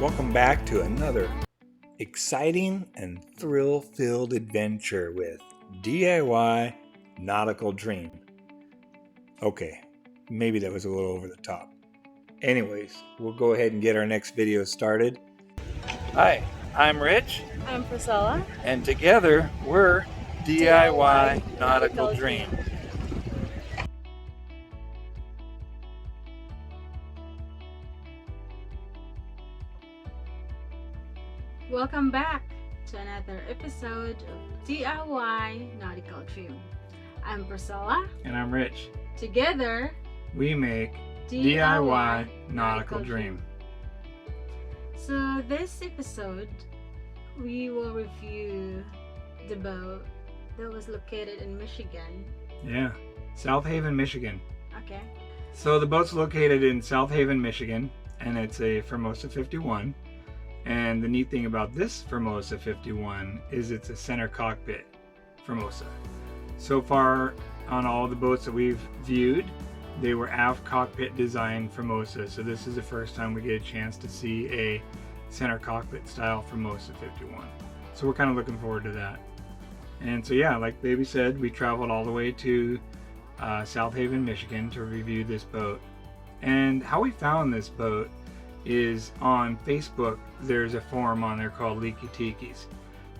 Welcome back to another exciting and thrill-filled adventure with DIY Nautical Dream. Okay, maybe that was a little over the top. Anyways, we'll go ahead and get our next video started. Hi, I'm Rich. I'm Priscilla. And together we're DIY Nautical Dream. Welcome back to another episode of DIY Nautical Dream. I'm Priscilla. And I'm Rich. Together, we make DIY Nautical Dream. So this episode, we will review the boat that was located in Michigan. Yeah, South Haven, Michigan. Okay. So the boat's located in South Haven, Michigan, and it's a Formosa 51. And the neat thing about this Formosa 51 is it's a center cockpit Formosa. So far on all the boats that we've viewed, they were aft cockpit design Formosa. So this is the first time we get a chance to see a center cockpit style Formosa 51. So we're kind of looking forward to that. And so yeah, like Baby said, we traveled all the way to South Haven, Michigan to review this boat. And how we found this boat is on Facebook. There's a forum on there called Leaky Tiki's,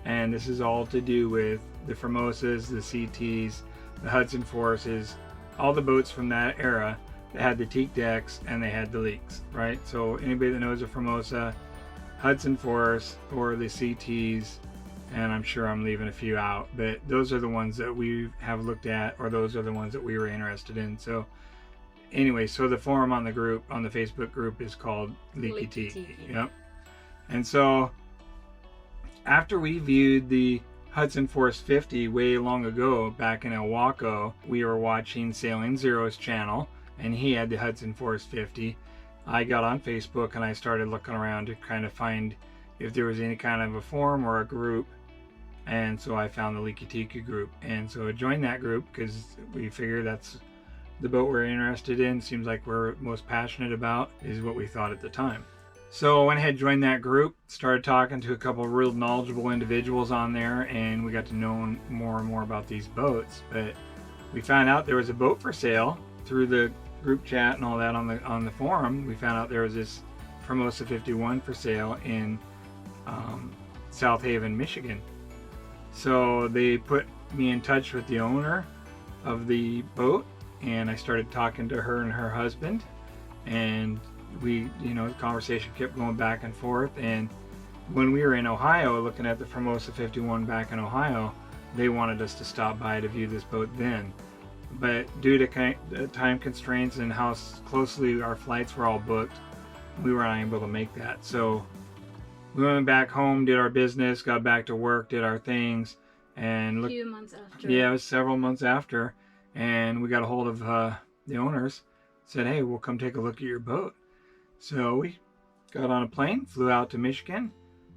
and this is all to do with the Formosas, the CTs, the Hudson Forces, all the boats from that era that had the teak decks and they had the leaks, right? So anybody that knows a Formosa, Hudson Force, or the CTs, and I'm sure I'm leaving a few out, but those are the ones that we have looked at, or those are the ones that we were interested in. So anyway, so the forum on the group, on the Facebook group, is called Leaky Tiki. Yep. And so after we viewed the Hudson Force 50 way long ago back in El Waco, we were watching Sailing Zero's channel, and he had the Hudson Force 50. I got on Facebook and I started looking around to kind of find if there was any kind of a forum or a group. And so I found the Leaky Tiki group. And so I joined that group because we figured that's the boat we're interested in, seems like we're most passionate about, is what we thought at the time. So I went ahead and joined that group, started talking to a couple of real knowledgeable individuals on there, and we got to know more and more about these boats. But we found out there was a boat for sale through the group chat and all that on the forum. We found out there was this Formosa 51 for sale in South Haven, Michigan. So they put me in touch with the owner of the boat, and I started talking to her and her husband, and we, the conversation kept going back and forth. And when we were in Ohio looking at the Formosa 51 back in Ohio, they wanted us to stop by to view this boat then. But due to time constraints and how closely our flights were all booked, we were not able to make that. So we went back home, did our business, got back to work, did our things, and a few months after. Yeah, it was several months after. And we got a hold of the owners, said, hey, we'll come take a look at your boat. So we got on a plane, flew out to Michigan,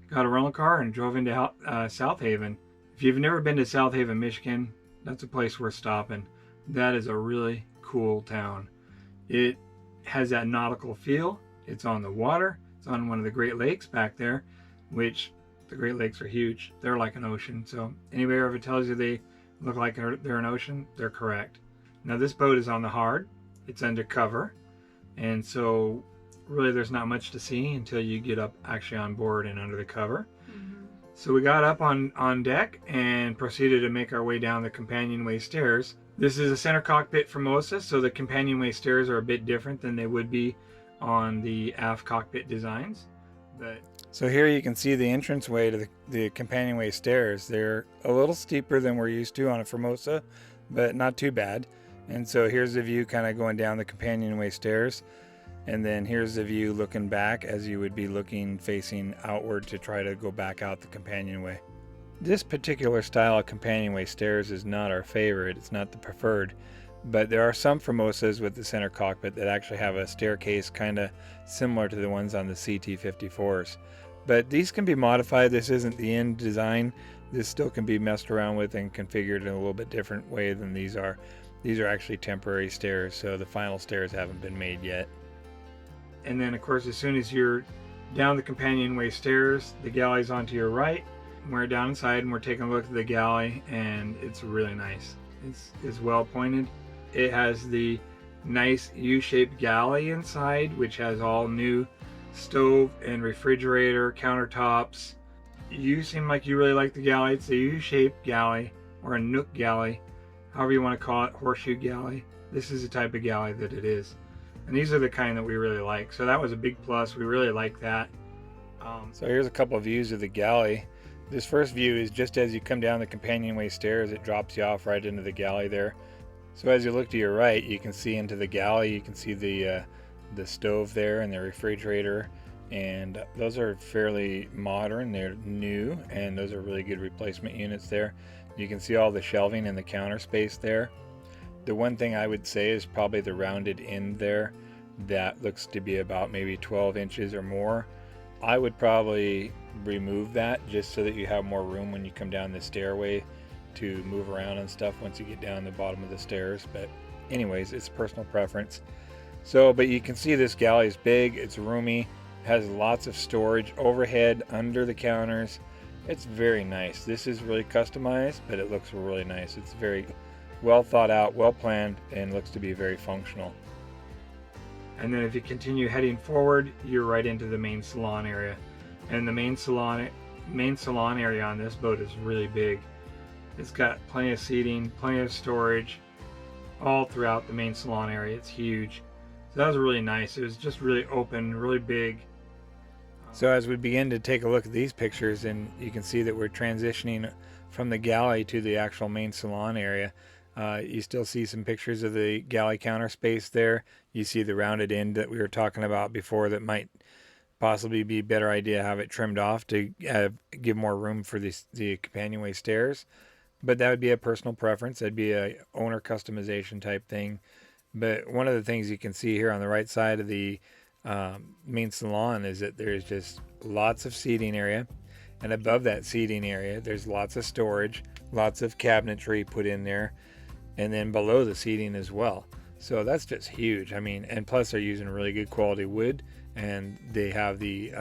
got a rental car, and drove into South Haven. If you've never been to South Haven, Michigan, that's a place worth stopping. That is a really cool town. It has that nautical feel. It's on the water. It's on one of the Great Lakes back there, which the Great Lakes are huge. They're like an ocean. So anybody ever tells you they look like they're an ocean, they're correct. Now this boat is on the hard, it's undercover, and so really there's not much to see until you get up actually on board and under the cover. Mm-hmm. So we got up on deck and proceeded to make our way down the companionway stairs. This is a center cockpit Formosa, so the companionway stairs are a bit different than they would be on the aft cockpit designs. So here you can see the entranceway to the companionway stairs. They're a little steeper than we're used to on a Formosa, but not too bad. And so here's the view kind of going down the companionway stairs. And then here's the view looking back as you would be looking facing outward to try to go back out the companionway. This particular style of companionway stairs is not our favorite. It's not the preferred. But there are some Formosas with the center cockpit that actually have a staircase kind of similar to the ones on the CT-54s. But these can be modified. This isn't the end design. This still can be messed around with and configured in a little bit different way than these are. These are actually temporary stairs, so the final stairs haven't been made yet. And then, of course, as soon as you're Down the companionway stairs, the galley's onto your right. We're down inside and we're taking a look at the galley, and it's really nice. It's well pointed. It has the nice U-shaped galley inside, which has all new stove and refrigerator countertops. You seem like you really like the galley. It's a U-shaped galley, or a nook galley, however you want to call it, horseshoe galley. This is the type of galley that it is, and these are the kind that we really like. So that was a big plus. We really like that. So here's a couple of views of the galley. This first view is just as you come down the companionway stairs. It drops you off right into the galley there. So as you look to your right, you can see into the galley. You can see the stove there and the refrigerator, and those are fairly modern. They're new, and those are really good replacement units there. You can see all the shelving and the counter space there. The one thing I would say is probably the rounded end there. That looks to be about maybe 12 inches or more. I would probably remove that just so that you have more room when you come down the stairway to move around and stuff once you get down the bottom of the stairs. But anyways, it's personal preference. So, but you can see this galley is big, it's roomy, has lots of storage overhead under the counters. It's very nice. This is really customized, but it looks really nice. It's very well thought out, well planned, and looks to be very functional. And then if you continue heading forward, you're right into the main salon area. And the main salon area on this boat is really big. It's got plenty of seating, plenty of storage, all throughout the main salon area. It's huge. So that was really nice. It was just really open, really big. So as we begin to take a look at these pictures, and you can see that we're transitioning from the galley to the actual main salon area. You still see some pictures of the galley counter space there. You see the rounded end that we were talking about before that might possibly be a better idea to have it trimmed off to give more room for the companionway stairs. But that would be a personal preference. That'd be a owner customization type thing. But one of the things you can see here on the right side of the main salon is that there's just lots of seating area. And above that seating area, there's lots of storage, lots of cabinetry put in there. And then below the seating as well. So that's just huge. I mean, and plus they're using really good quality wood, and they have the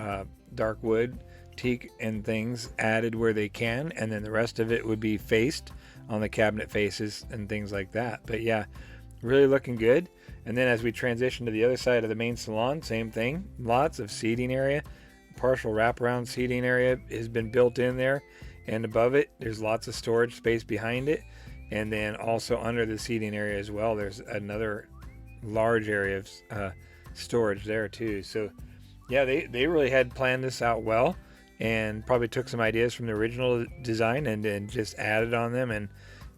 dark wood, teak and things added where they can, and then the rest of it would be faced on the cabinet faces and things like that. But yeah, really looking good. And then as we transition to the other side of the main salon, same thing. Lots of seating area, partial wraparound seating area has been built in there, and above it there's lots of storage space behind it. And then also under the seating area as well, there's another large area of storage there too. So yeah, they really had planned this out well, and probably took some ideas from the original design and then just added on them and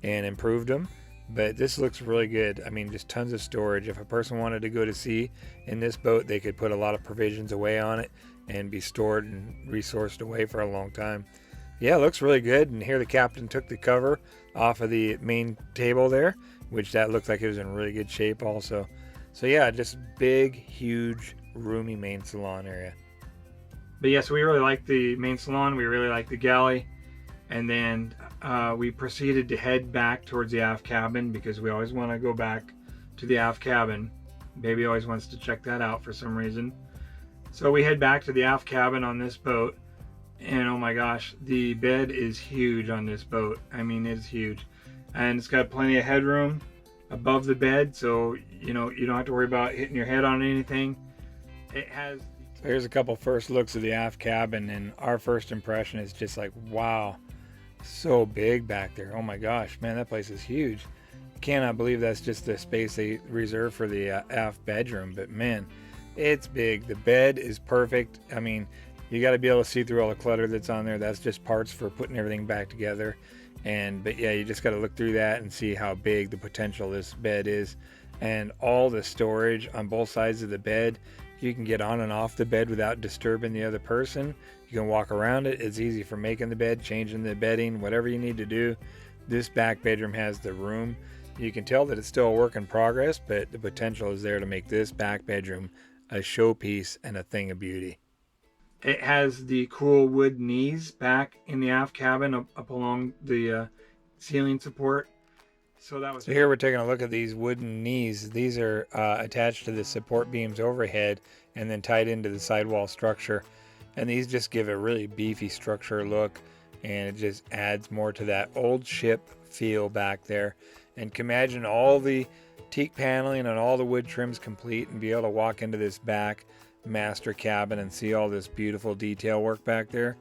improved them. But this looks really good. I mean, just tons of storage. If a person wanted to go to sea in this boat, they could put a lot of provisions away on it and be stored and resourced away for a long time. Yeah, it looks really good. And here the captain took the cover off of the main table there, which that looked like it was in really good shape also. So yeah, just big, huge, roomy main salon area. But yes, we really like the main salon. We really like the galley. And then we proceeded to head back towards the aft cabin because we always want to go back to the aft cabin. Baby always wants to check that out for some reason. So we head back to the aft cabin on this boat. And oh my gosh, the bed is huge on this boat. I mean, it's huge. And it's got plenty of headroom above the bed, so you don't have to worry about hitting your head on anything. It has... So here's a couple first looks of the aft cabin, and our first impression is just like, wow, so big back there. Oh my gosh, man, that place is huge. Cannot believe that's just the space they reserved for the aft bedroom, but man, it's big. The bed is perfect. I mean, you got to be able to see through all the clutter that's on there. That's just parts for putting everything back together. But yeah, you just got to look through that and see how big the potential this bed is. And all the storage on both sides of the bed. You can get on and off the bed without disturbing the other person. You can walk around it. It's easy for making the bed, changing the bedding, whatever you need to do. This back bedroom has the room. You can tell that it's still a work in progress, but the potential is there to make this back bedroom a showpiece and a thing of beauty. It has the cool wood knees back in the aft cabin up along the ceiling support. So here we're taking a look at these wooden knees. These are attached to the support beams overhead, and then tied into the sidewall structure. And these just give a really beefy structure look, and it just adds more to that old ship feel back there. And can imagine all the teak paneling and all the wood trims complete, and be able to walk into this back master cabin and see all this beautiful detail work back there.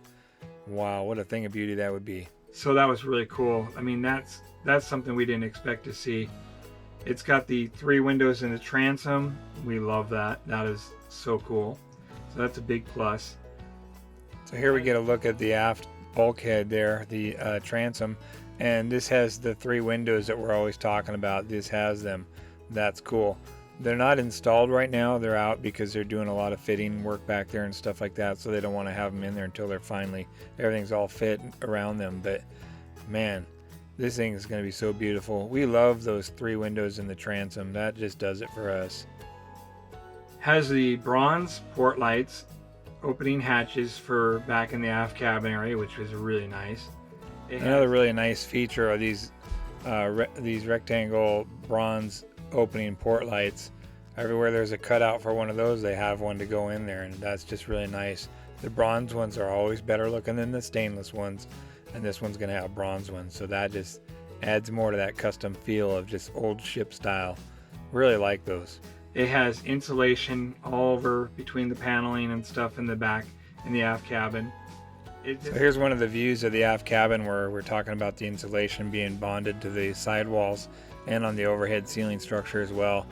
Wow, what a thing of beauty that would be. So that was really cool. I mean, that's something we didn't expect to see. It's got the 3 windows in the transom. We love that. That is so cool. So that's a big plus. So here we get a look at the aft bulkhead there, the transom. And this has the 3 windows that we're always talking about. This has them. That's cool. They're not installed right now. They're out because they're doing a lot of fitting work back there and stuff like that. So they don't want to have them in there until they're finally, everything's all fit around them. But man, this thing is going to be so beautiful. We love those 3 windows in the transom. That just does it for us. Has the bronze port lights, opening hatches for back in the aft cabin area, which was really nice. Another really nice feature are these rectangle bronze opening port lights. Everywhere there's a cutout for one of those, they have one to go in there, and that's just really nice. The bronze ones are always better looking than the stainless ones, and this one's going to have bronze ones, so that just adds more to that custom feel of just old ship style. Really like those. It has insulation all over between the paneling and stuff in the back in the aft cabin. So here's one of the views of the aft cabin where we're talking about the insulation being bonded to the sidewalls and on the overhead ceiling structure as well.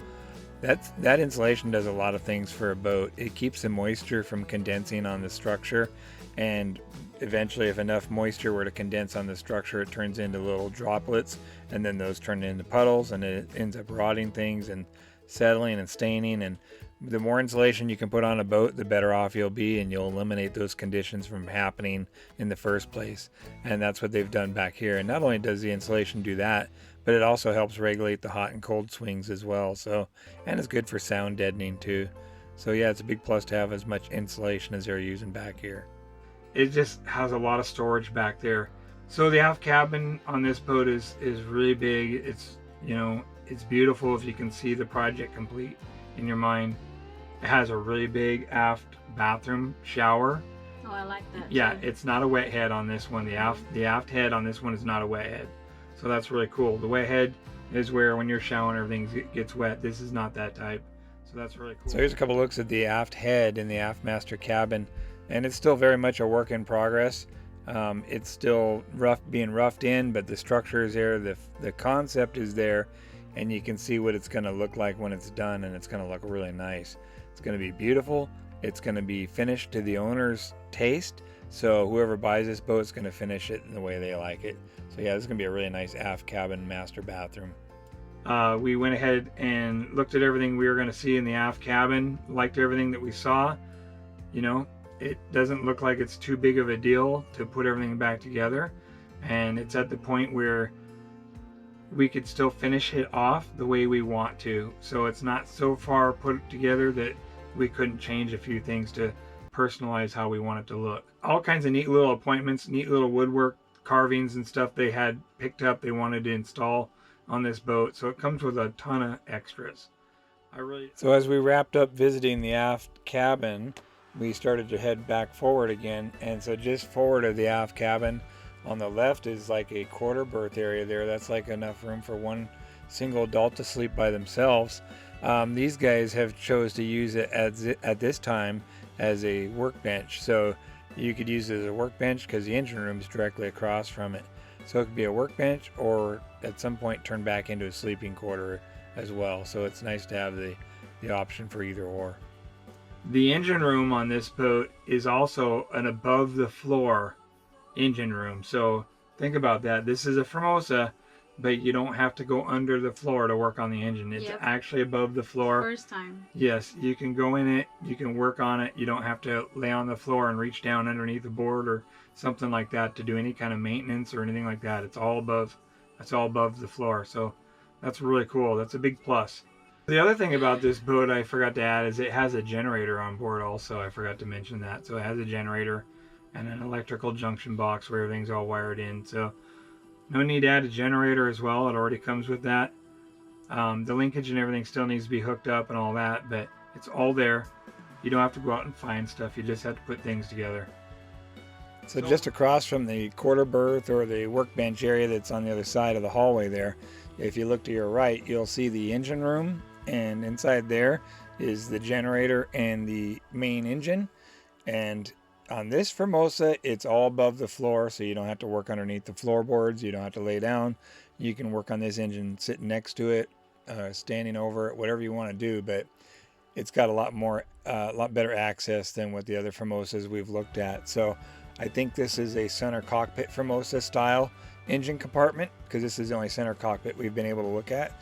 That insulation does a lot of things for a boat. It keeps the moisture from condensing on the structure, and eventually if enough moisture were to condense on the structure, it turns into little droplets, and then those turn into puddles, and it ends up rotting things and settling and staining. And the more insulation you can put on a boat, the better off you'll be, and you'll eliminate those conditions from happening in the first place. And that's what they've done back here. And not only does the insulation do that, but it also helps regulate the hot and cold swings as well. So, and it's good for sound deadening too. So yeah, it's a big plus to have as much insulation as they're using back here. It just has a lot of storage back there. So the aft cabin on this boat is really big. It's, you know, it's beautiful if you can see the project complete in your mind. It has a really big aft bathroom shower. Oh, I like that. Yeah, too. it's not a wet head on this one. The aft head on this one is not a wet head. So that's really cool. The wet head is where when you're showering everything gets wet. This is not that type. So that's really cool. So here's a couple looks at the aft head in the aft master cabin, and it's still very much a work in progress. It's still being roughed in, but the structure is there. The concept is there, and you can see what it's going to look like when it's done, and it's going to look really nice. It's going to be beautiful. It's going to be finished to the owner's taste. So whoever buys this boat is going to finish it in the way they like it. So yeah, this is going to be a really nice aft cabin master bathroom. We went ahead and looked at everything we were going to see in the aft cabin. Liked everything that we saw. You know, it doesn't look like it's too big of a deal to put everything back together. And it's at the point where we could still finish it off the way we want to. So it's not so far put together that we couldn't change a few things to personalize how we want it to look. All kinds of neat little appointments, neat little woodwork, carvings and stuff they had picked up they wanted to install on this boat. So it comes with a ton of extras. So as we wrapped up visiting the aft cabin, we started to head back forward again. And so just forward of the aft cabin on the left is like a quarter berth area there. That's like enough room for one single adult to sleep by themselves. These guys have chose to use it at this time as a workbench. So you could use it as a workbench because the engine room is directly across from it. So it could be a workbench or at some point turn back into a sleeping quarter as well. So it's nice to have the option for either or. The engine room on this boat is also an above the floor engine room. So think about that. This is a Formosa, but you don't have to go under the floor to work on the engine. It's actually above the floor. First time. Yes, you can go in it, you can work on it. You don't have to lay on the floor and reach down underneath the board or something like that to do any kind of maintenance or anything like that. It's all above the floor. So that's really cool. That's a big plus. The other thing about this boat I forgot to add is it has a generator on board also. I forgot to mention that. So it has a generator and an electrical junction box where everything's all wired in. So no need to add a generator as well. It already comes with that. The linkage and everything still needs to be hooked up and all that, but it's all there. You don't have to go out and find stuff. You just have to put things together. So just across from the quarter berth or the workbench area that's on the other side of the hallway there, if you look to your right, you'll see the engine room, and inside there is the generator and the main engine. And on this Formosa, it's all above the floor, so you don't have to work underneath the floorboards. You don't have to lay down. You can work on this engine sitting next to it, standing over it, whatever you want to do. But it's got a lot better access than what the other Formosas we've looked at. So I think this is a center cockpit Formosa style engine compartment, because this is the only center cockpit we've been able to look at.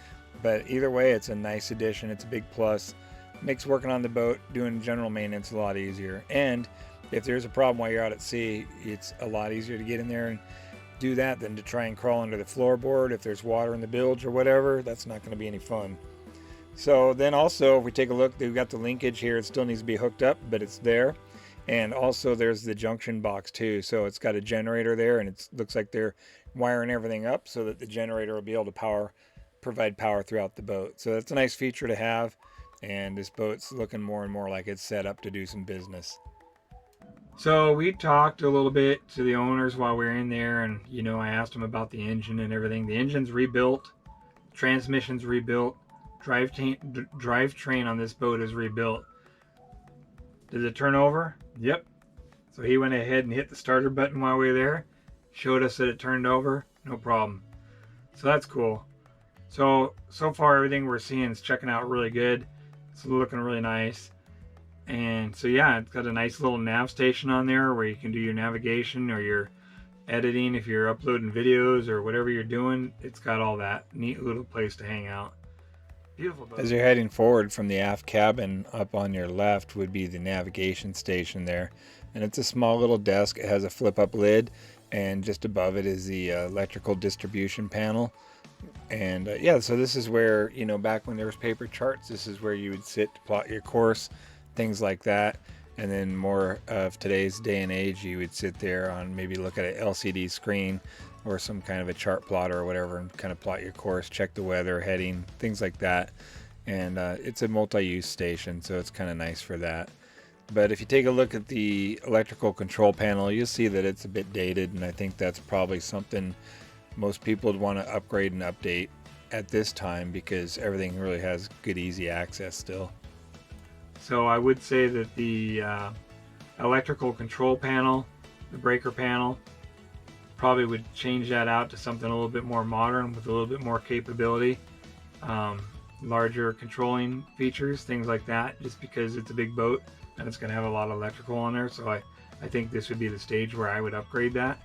But either way, it's a nice addition. It's a big plus. Makes working on the boat, doing general maintenance a lot easier. And if there's a problem while you're out at sea, it's a lot easier to get in there and do that than to try and crawl under the floorboard. If there's water in the bilge or whatever, that's not going to be any fun. So then also, if we take a look, they've got the linkage here. It still needs to be hooked up, but it's there. And also there's the junction box too. So it's got a generator there, and it looks like they're wiring everything up so that the generator will be able to provide power throughout the boat. So that's a nice feature to have. And this boat's looking more and more like it's set up to do some business. So we talked a little bit to the owners while we were in there, and I asked them about the engine and everything. The engine's rebuilt, transmission's rebuilt, drivetrain on this boat is rebuilt. Did it turn over? Yep. So he went ahead and hit the starter button while we were there, showed us that it turned over, no problem. So that's cool. So far everything we're seeing is checking out really good. It's looking really nice. And so yeah, it's got a nice little nav station on there where you can do your navigation or your editing if you're uploading videos or whatever you're doing. It's got all that. Neat little place to hang out. Beautiful boat. As you're heading forward from the aft cabin, up on your left would be the navigation station there. And it's a small little desk. It has a flip up lid, and just above it is the electrical distribution panel. And yeah, so this is where, back when there was paper charts, this is where you would sit to plot your course, things like that. And then more of today's day and age, you would sit there on maybe look at an LCD screen or some kind of a chart plotter or whatever and kind of plot your course, check the weather, heading, things like that. And it's a multi-use station, so it's kind of nice for that. But if you take a look at the electrical control panel, you'll see that it's a bit dated, and I think that's probably something most people would want to upgrade and update at this time, because everything really has good, easy access still. So I would say that the electrical control panel, the breaker panel, probably would change that out to something a little bit more modern with a little bit more capability, larger controlling features, things like that, just because it's a big boat and it's going to have a lot of electrical on there. So I think this would be the stage where I would upgrade that.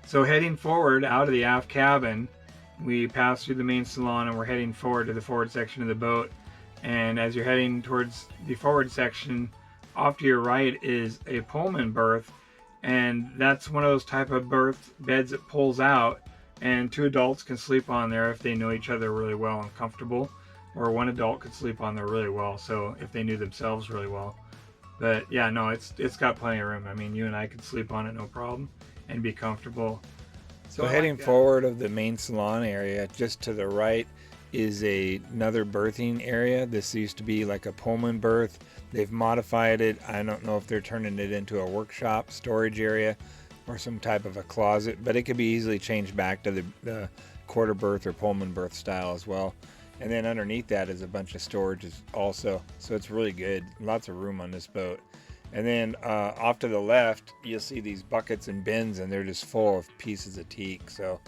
So heading forward out of the aft cabin, we pass through the main salon and we're heading forward to the forward section of the boat. And as you're heading towards the forward section, off to your right is a Pullman berth, and that's one of those type of berth beds that pulls out, and two adults can sleep on there if they know each other really well and comfortable, or one adult could sleep on there really well, so if they knew themselves really well. But yeah, no, it's got plenty of room. I mean, you and I could sleep on it no problem and be comfortable. So heading forward of the main salon area, just to the right is another berthing area. This used to be like a Pullman berth. They've modified it. I don't know if they're turning it into a workshop storage area or some type of a closet, but it could be easily changed back to the quarter berth or Pullman berth style as well. And then underneath that is a bunch of storages also, so it's really good. Lots of room on this boat. And then off to the left, you'll see these buckets and bins, and they're just full of pieces of teak. So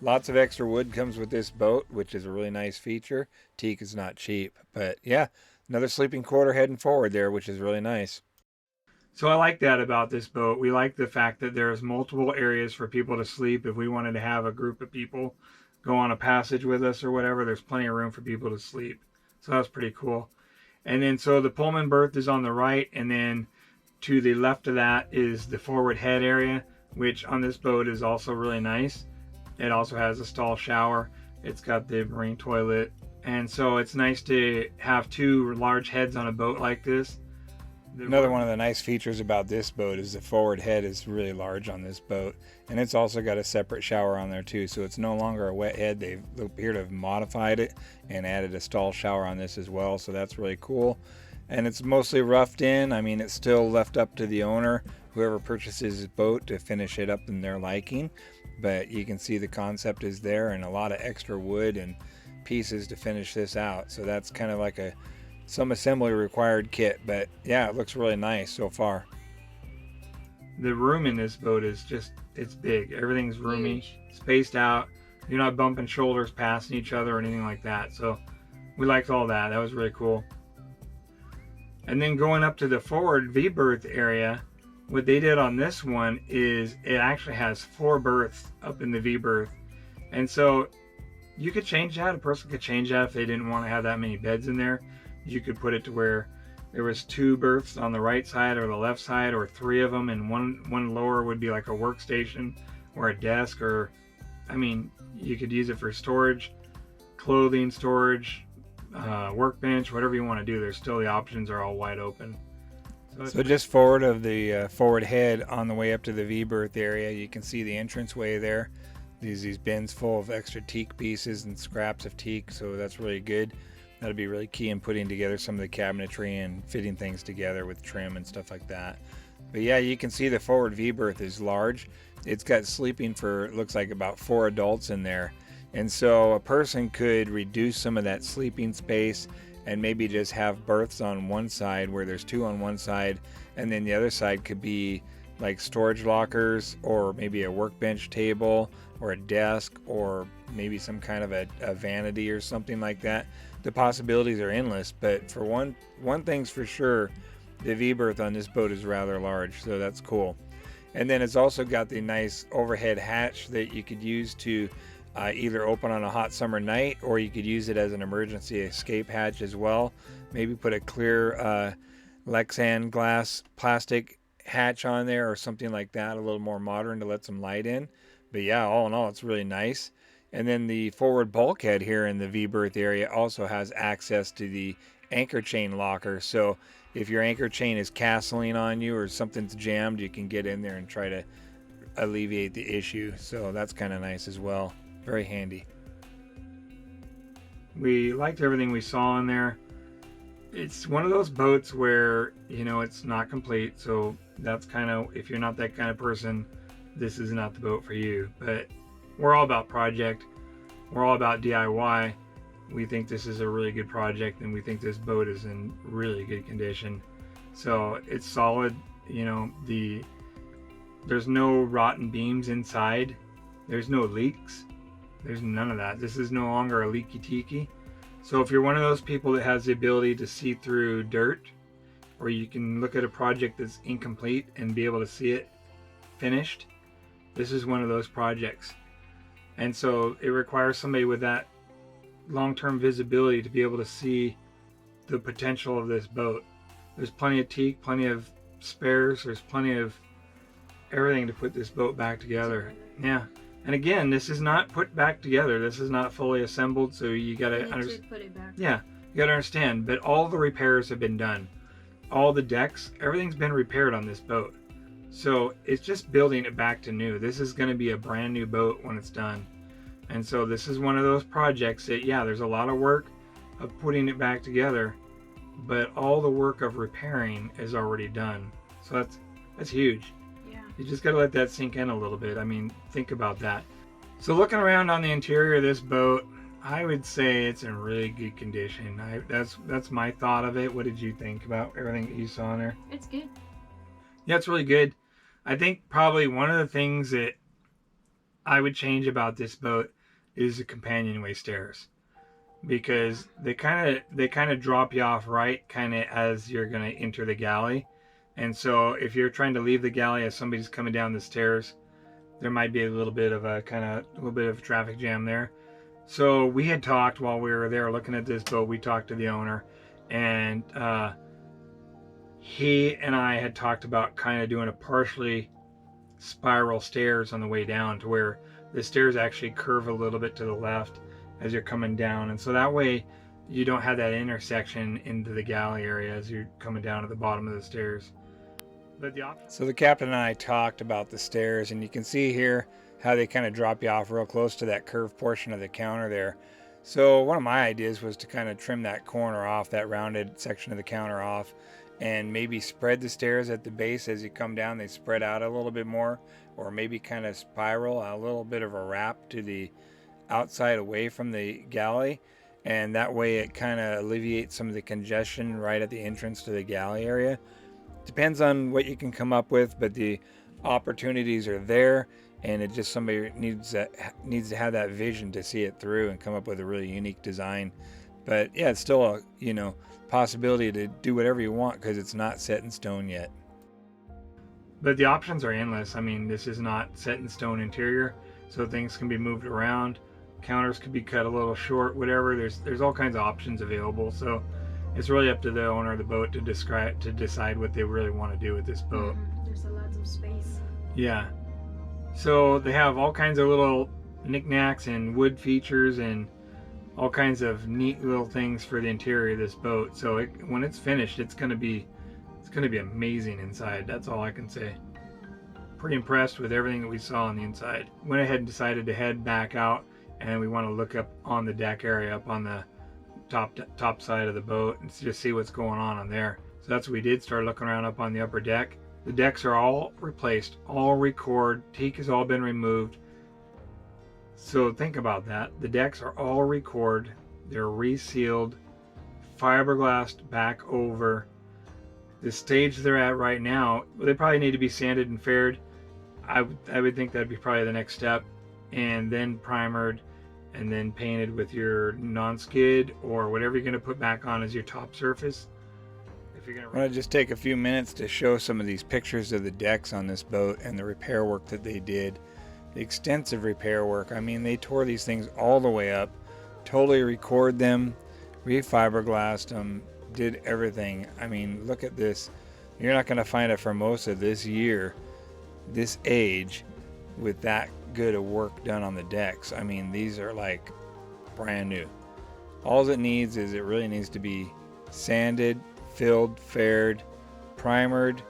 lots of extra wood comes with this boat, which is a really nice feature. Teak is not cheap, but yeah, another sleeping quarter heading forward there, which is really nice. So I like that about this boat. We like the fact that there's multiple areas for people to sleep. If we wanted to have a group of people go on a passage with us or whatever, there's plenty of room for people to sleep. So that's pretty cool. And then so the Pullman berth is on the right, and then to the left of that is the forward head area, which on this boat is also really nice. It also has a stall shower. It's got the marine toilet. And so it's nice to have two large heads on a boat like this. Another one of the nice features about this boat is the forward head is really large on this boat. And it's also got a separate shower on there too. So it's no longer a wet head. They appear to have modified it and added a stall shower on this as well. So that's really cool. and it's mostly roughed in. I mean, it's still left up to the owner, whoever purchases his boat, to finish it up in their liking. But you can see the concept is there, and a lot of extra wood and pieces to finish this out. So that's kind of like some assembly required kit. But yeah, it looks really nice so far. The room in this boat is just, it's big. Everything's roomy, Huge. spaced out. You're not bumping shoulders passing each other or anything like that. So we liked all that. That was really cool. And then going up to the forward V-berth area, what they did on this one is it actually has 4 berths up in the V-berth. And so you could change that. A person could change that if they didn't want to have that many beds in there. You could put it to where there was 2 berths on the right side or the left side, or 3 of them, and one lower would be like a workstation or a desk, or, I mean, you could use it for storage, clothing storage, workbench, whatever you want to do. There's still, the options are all wide open. So just forward of the forward head on the way up to the V-berth area, you can see the entranceway there. These bins full of extra teak pieces and scraps of teak, so that's really good. That'll be really key in putting together some of the cabinetry and fitting things together with trim and stuff like that. But yeah, you can see the forward V-berth is large. It's got sleeping for, it looks like, about 4 adults in there. And so a person could reduce some of that sleeping space and maybe just have berths on one side where there's 2 on one side, and then the other side could be like storage lockers, or maybe a workbench table, or a desk, or maybe some kind of a vanity or something like that. The possibilities are endless, but for one thing's for sure, the V-berth on this boat is rather large, so that's cool. And then it's also got the nice overhead hatch that you could use to either open on a hot summer night, or you could use it as an emergency escape hatch as well. Maybe put a clear Lexan glass plastic hatch on there or something like that, a little more modern, to let some light in. But yeah, all in all, it's really nice. And then the forward bulkhead here in the V-berth area also has access to the anchor chain locker. So if your anchor chain is castling on you or something's jammed, you can get in there and try to alleviate the issue. So that's kind of nice as well. Very handy. We liked everything we saw in there. It's one of those boats where, you know, it's not complete. So that's kind of, if you're not that kind of person, this is not the boat for you. But we're all about project. We're all about DIY. We think this is a really good project, and we think this boat is in really good condition. So it's solid. You know, there's no rotten beams inside. There's no leaks. There's none of that. This is no longer a leaky tiki. So if you're one of those people that has the ability to see through dirt, or you can look at a project that's incomplete and be able to see it finished, this is one of those projects. And so it requires somebody with that long-term visibility to be able to see the potential of this boat. There's plenty of teak, plenty of spares, there's plenty of everything to put this boat back together. Yeah. And again, this is not put back together. This is not fully assembled, so you gotta understand. Put it back. Yeah, you gotta understand. But all the repairs have been done. All the decks, everything's been repaired on this boat. So it's just building it back to new. This is going to be a brand new boat when it's done. And so this is one of those projects that, yeah, there's a lot of work of putting it back together, but all the work of repairing is already done. So that's huge. Yeah. You just got to let that sink in a little bit. I mean, think about that. So looking around on the interior of this boat, I would say it's in really good condition. That's my thought of it. What did you think about everything that you saw in there? It's good. Yeah, it's really good. I think probably one of the things that I would change about this boat is the companionway stairs, because they kind of drop you off right kind of as you're going to enter the galley. And so if you're trying to leave the galley as somebody's coming down the stairs, there might be a little bit of a traffic jam there. So we had talked while we were there looking at this boat, we talked to the owner, and he and I had talked about kind of doing a partially spiral stairs on the way down, to where the stairs actually curve a little bit to the left as you're coming down. And so that way you don't have that intersection into the galley area as you're coming down at the bottom of the stairs. But so the captain and I talked about the stairs, and you can see here how they kind of drop you off real close to that curved portion of the counter there. So one of my ideas was to kind of trim that corner off, that rounded section of the counter off, and maybe spread the stairs at the base as you come down. They spread out a little bit more, or maybe kind of spiral a little bit of a wrap to the outside away from the galley, and that way it kind of alleviates some of the congestion right at the entrance to the galley area. Depends on what you can come up with, but the opportunities are there, and it just somebody needs to have that vision to see it through and come up with a really unique design. But yeah, it's still a possibility to do whatever you want because it's not set in stone yet. But the options are endless. I mean, this is not set in stone interior, so things can be moved around. Counters could be cut a little short, whatever. There's all kinds of options available. So it's really up to the owner of the boat to decide what they really want to do with this boat. There's a lot of space. Yeah. So they have all kinds of little knickknacks and wood features and all kinds of neat little things for the interior of this boat. So when it's finished, it's gonna be amazing inside. That's all I can say. Pretty impressed with everything that we saw on the inside. Went ahead and decided to head back out, and we want to look up on the deck area, up on the top side of the boat, and just see what's going on there. So that's what we did. Start looking around up on the upper deck. The decks are all replaced, all record. Teak has all been removed. So think about that. The decks are all record. They're resealed, fiberglassed back over. The stage they're at right now, they probably need to be sanded and faired. I would think that'd be probably the next step, and then primered, and then painted with your non-skid or whatever you're going to put back on as your top surface. If you're going I want to just take a few minutes to show some of these pictures of the decks on this boat and the repair work that they did. The extensive repair work. I mean, they tore these things all the way up, totally record them, refiberglassed them, did everything. I mean, look at this. You're not going to find a Formosa this year, this age, with that good of work done on the decks. I mean, these are like brand new. All it needs is, it really needs to be sanded, filled, faired, primered,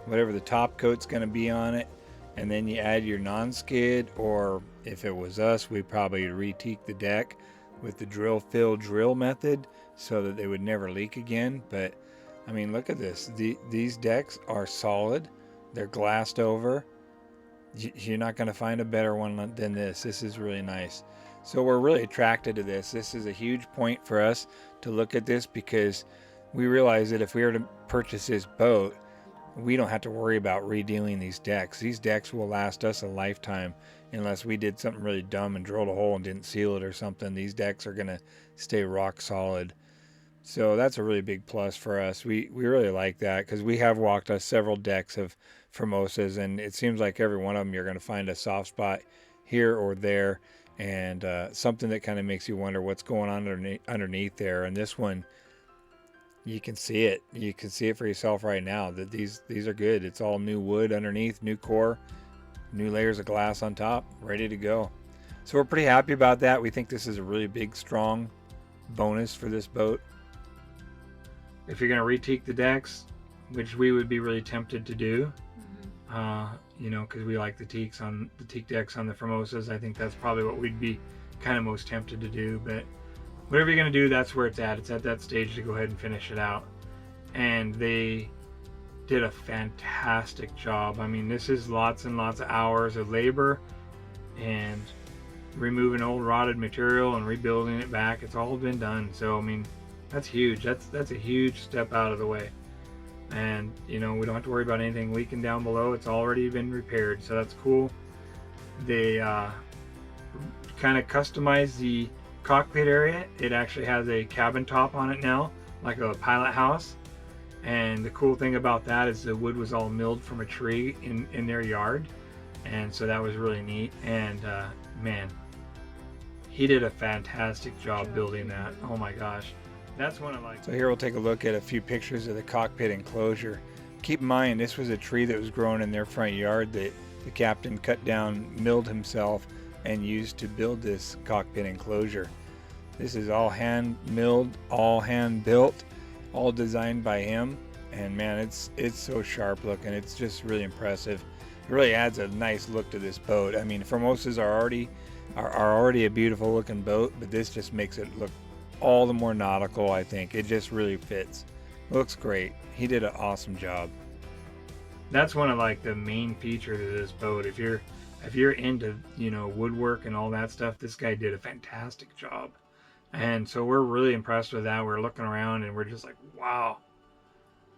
whatever the top coat's going to be on it, and then you add your non-skid, or if it was us, we'd probably reteak the deck with the drill fill drill method so that they would never leak again. But I mean, look at this. These decks are solid. They're glassed over. You're not going to find a better one than this. This is really nice. So we're really attracted to this. This is a huge point for us to look at this, because we realize that if we were to purchase this boat, we don't have to worry about redoing these decks. These decks will last us a lifetime unless we did something really dumb and drilled a hole and didn't seal it or something. These decks are going to stay rock solid. So that's a really big plus for us. We really like that, because we have walked several decks of Formosas, and it seems like every one of them you're going to find a soft spot here or there, and something that kind of makes you wonder what's going on underneath there. And this one, you can see it. You can see it for yourself right now, that these are good. It's all new wood underneath, new core, new layers of glass on top, ready to go. So we're pretty happy about that. We think this is a really big, strong bonus for this boat. If you're going to reteak the decks, which we would be really tempted to do, because we like the teak decks on the Formosas, I think that's probably what we'd be kind of most tempted to do. But whatever you're going to do, that's where it's at. It's at that stage to go ahead and finish it out. And they did a fantastic job. I mean, this is lots and lots of hours of labor and removing old rotted material and rebuilding it back. It's all been done. So I mean, that's huge. That's a huge step out of the way. And we don't have to worry about anything leaking down below. It's already been repaired, so that's cool. They kind of customized the cockpit area. It actually has a cabin top on it now, like a pilot house. And the cool thing about that is the wood was all milled from a tree in their yard, and so that was really neat. And man, he did a fantastic job building that. Oh my gosh, that's one I like. So here we'll take a look at a few pictures of the cockpit enclosure. Keep in mind, this was a tree that was growing in their front yard that the captain cut down, milled himself, and used to build this cockpit enclosure. This is all hand milled, all hand built, all designed by him, and man, it's so sharp looking. It's just really impressive. It really adds a nice look to this boat. I mean, Formosas are already are already a beautiful looking boat, but this just makes it look all the more nautical. I think it just really fits. Looks great. He did an awesome job. That's one of like the main features of this boat. If you're into, you know, woodwork and all that stuff, this guy did a fantastic job. And so we're really impressed with that. We're looking around and we're just like, wow,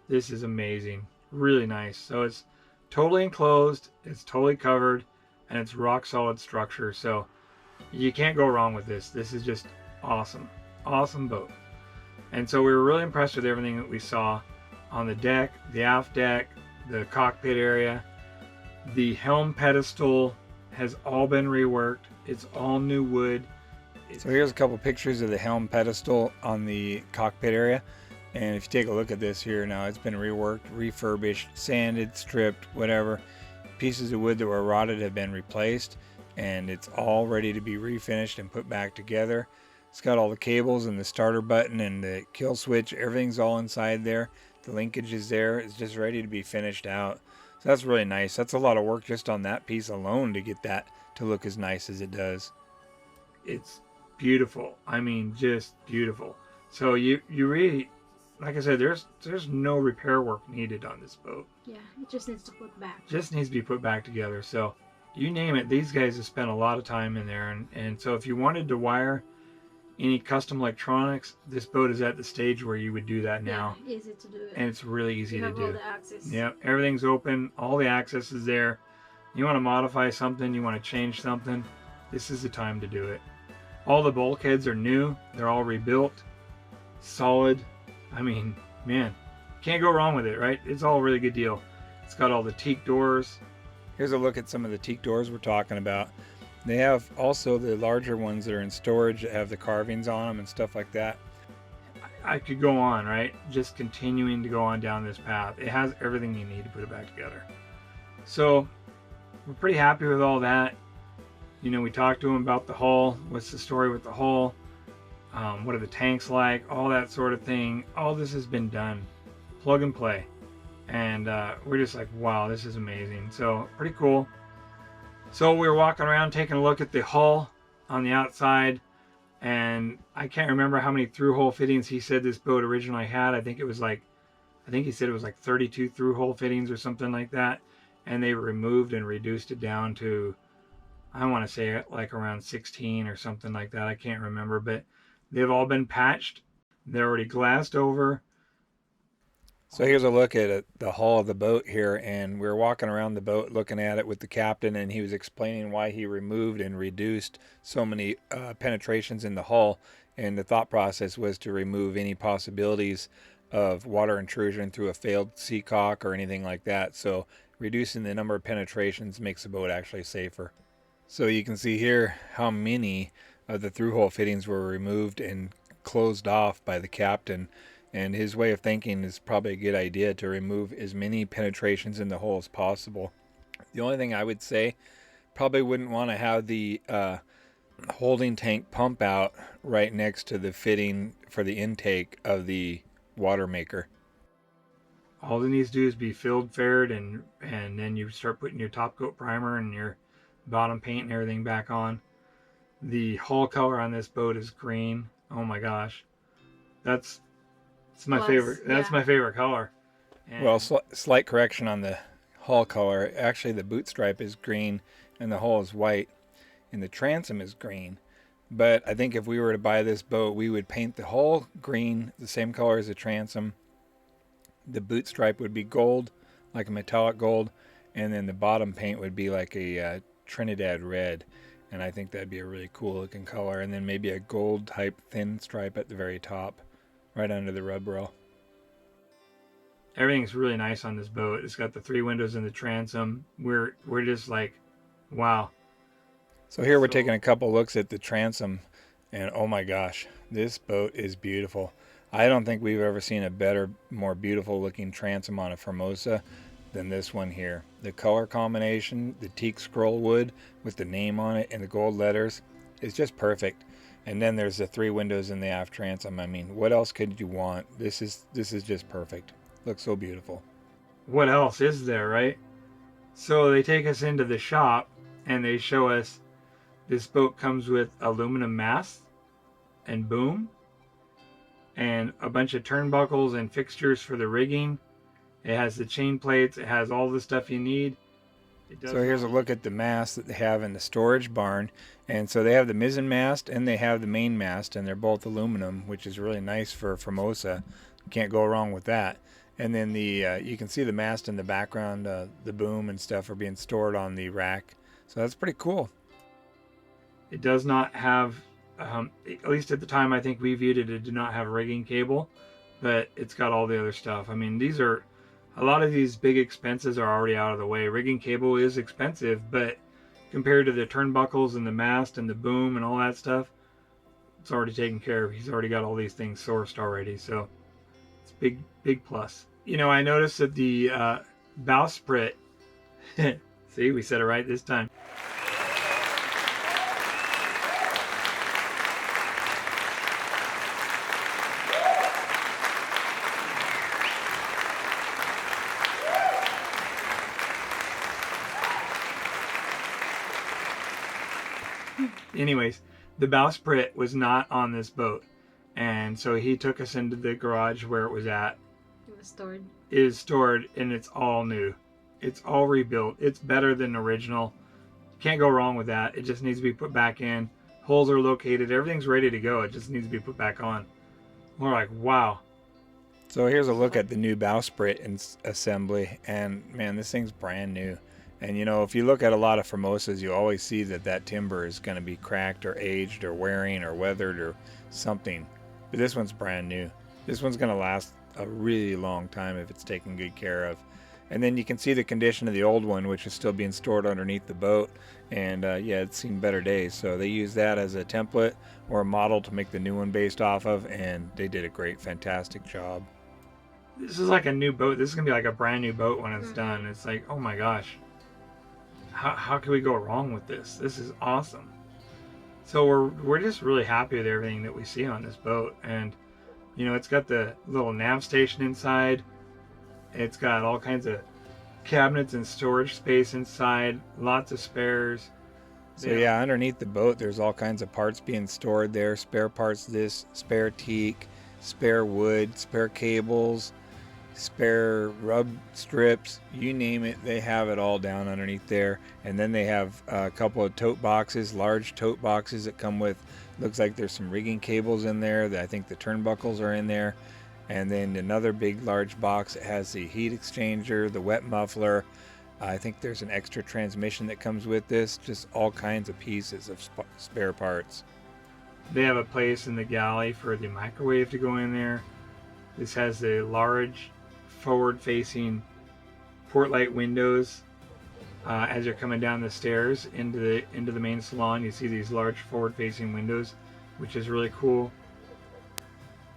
this is amazing. Really nice. So it's totally enclosed, it's totally covered, and it's rock solid structure. So you can't go wrong with this. This is just awesome. Awesome boat. And so we were really impressed with everything that we saw on the deck, the aft deck, the cockpit area. The helm pedestal has all been reworked. It's all new wood. So here's a couple pictures of the helm pedestal on the cockpit area. And if you take a look at this here now, it's been reworked, refurbished, sanded, stripped, whatever. Pieces of wood that were rotted have been replaced, and it's all ready to be refinished and put back together. It's got all the cables and the starter button and the kill switch. Everything's all inside there. The linkage is there. It's just ready to be finished out. So that's really nice. That's a lot of work just on that piece alone to get that to look as nice as it does. It's beautiful. I mean, just beautiful. So you really, like I said, there's no repair work needed on this boat. Yeah, it just needs to put back. Just needs to be put back together. So you name it, these guys have spent a lot of time in there. And so if you wanted to wire any custom electronics, this boat is at the stage where you would do that now. Yeah, easy to do it. And it's really easy you to have do. all the access. Yep, everything's open. All the access is there. You want to modify something, you want to change something, this is the time to do it. All the bulkheads are new. They're all rebuilt. Solid. I mean, man, can't go wrong with it, right? It's all a really good deal. It's got all the teak doors. Here's a look at some of the teak doors we're talking about. They have also the larger ones that are in storage that have the carvings on them and stuff like that. I could go on, right? Just continuing to go on down this path. It has everything you need to put it back together. So we're pretty happy with all that. You know, we talked to him about the hull. What's the story with the hull? What are the tanks like? All that sort of thing. All this has been done. Plug and play. And we're just like, wow, this is amazing. So pretty cool. So we were walking around taking a look at the hull on the outside. And I can't remember how many through-hole fittings he said this boat originally had. I think he said it was like 32 through-hole fittings or something like that. And they removed and reduced it down to, I want to say like around 16 or something like that. I can't remember, but they've all been patched. They're already glassed over. So here's a look at the hull of the boat here, and we were walking around the boat looking at it with the captain, and he was explaining why he removed and reduced so many penetrations in the hull, and the thought process was to remove any possibilities of water intrusion through a failed seacock or anything like that. So reducing the number of penetrations makes the boat actually safer. So you can see here how many of the through-hole fittings were removed and closed off by the captain. And his way of thinking is probably a good idea, to remove as many penetrations in the hull as possible. The only thing I would say, probably wouldn't want to have the holding tank pump out right next to the fitting for the intake of the water maker. All it needs to do is be filled, faired, and then you start putting your top coat primer and your bottom paint and everything back on. The hull color on this boat is green. Oh my gosh, it's my favorite. That's my favorite color. And well, slight correction on the hull color. Actually, the boot stripe is green and the hull is white, and the transom is green. But I think if we were to buy this boat, we would paint the hull green, the same color as the transom. The boot stripe would be gold, like a metallic gold, and then the bottom paint would be like a Trinidad red. And I think that'd be a really cool looking color. And then maybe a gold type thin stripe at the very top, right under the rub rail. Everything's really nice on this boat. It's got the 3 windows in the transom. We're just like, wow. So here we're taking a couple looks at the transom, and oh my gosh, this boat is beautiful. I don't think we've ever seen a better, more beautiful looking transom on a Formosa than this one here. The color combination, the teak scroll wood with the name on it and the gold letters, is just perfect. And then there's the 3 windows in the aft transom. I mean, what else could you want? This is just perfect. Looks so beautiful. What else is there, right? So they take us into the shop and they show us This boat comes with aluminum mast and boom, and a bunch of turnbuckles and fixtures for the rigging. It has the chain plates. It has all the stuff you need. So here's a look at the mast that they have in the storage barn. And so they have the mizzen mast and they have the main mast, and they're both aluminum, which is really nice for Formosa. Can't go wrong with that. And then the you can see the mast in the background. The boom and stuff are being stored on the rack. So that's pretty cool. It does not have, at least at the time I think we viewed it, it did not have a rigging cable, but it's got all the other stuff. I mean, a lot of these big expenses are already out of the way. Rigging cable is expensive, but compared to the turnbuckles and the mast and the boom and all that stuff, it's already taken care of. He's already got all these things sourced already, so it's big plus. You know, I noticed that the bowsprit, see, we said it right this time. Anyways, the bowsprit was not on this boat, and so he took us into the garage where it was at. It was stored. It is stored, and it's all new. It's all rebuilt. It's better than original. Can't go wrong with that. It just needs to be put back in. Holes are located. Everything's ready to go. It just needs to be put back on. We're like, wow. So here's a look at the new bowsprit assembly, and man, this thing's brand new. And you know, if you look at a lot of Formosas, you always see that timber is going to be cracked or aged or wearing or weathered or something. But this one's brand new. This one's going to last a really long time if it's taken good care of. And then you can see the condition of the old one, which is still being stored underneath the boat. And yeah, it's seen better days. So they use that as a template or a model to make the new one based off of. And they did a great, fantastic job. This is like a new boat. This is going to be like a brand new boat when it's done. It's like, oh my gosh. How can we go wrong with this? This is awesome. So we're just really happy with everything that we see on this boat. And you know, it's got the little nav station inside. It's got all kinds of cabinets and storage space inside, lots of spares. So yeah, underneath the boat there's all kinds of parts being stored there. Spare parts, spare teak, spare wood, spare cables, spare rub strips, you name it, they have it all down underneath there. And then they have a couple of tote boxes, large tote boxes that come with, looks like there's some rigging cables in there. I think the turnbuckles are in there. And then another big large box that has the heat exchanger, the wet muffler. I think there's an extra transmission that comes with this, just all kinds of pieces of spare parts. They have a place in the galley for the microwave to go in there. This has the large forward-facing port light windows. As you're coming down the stairs into the main salon, you see these large forward-facing windows, which is really cool.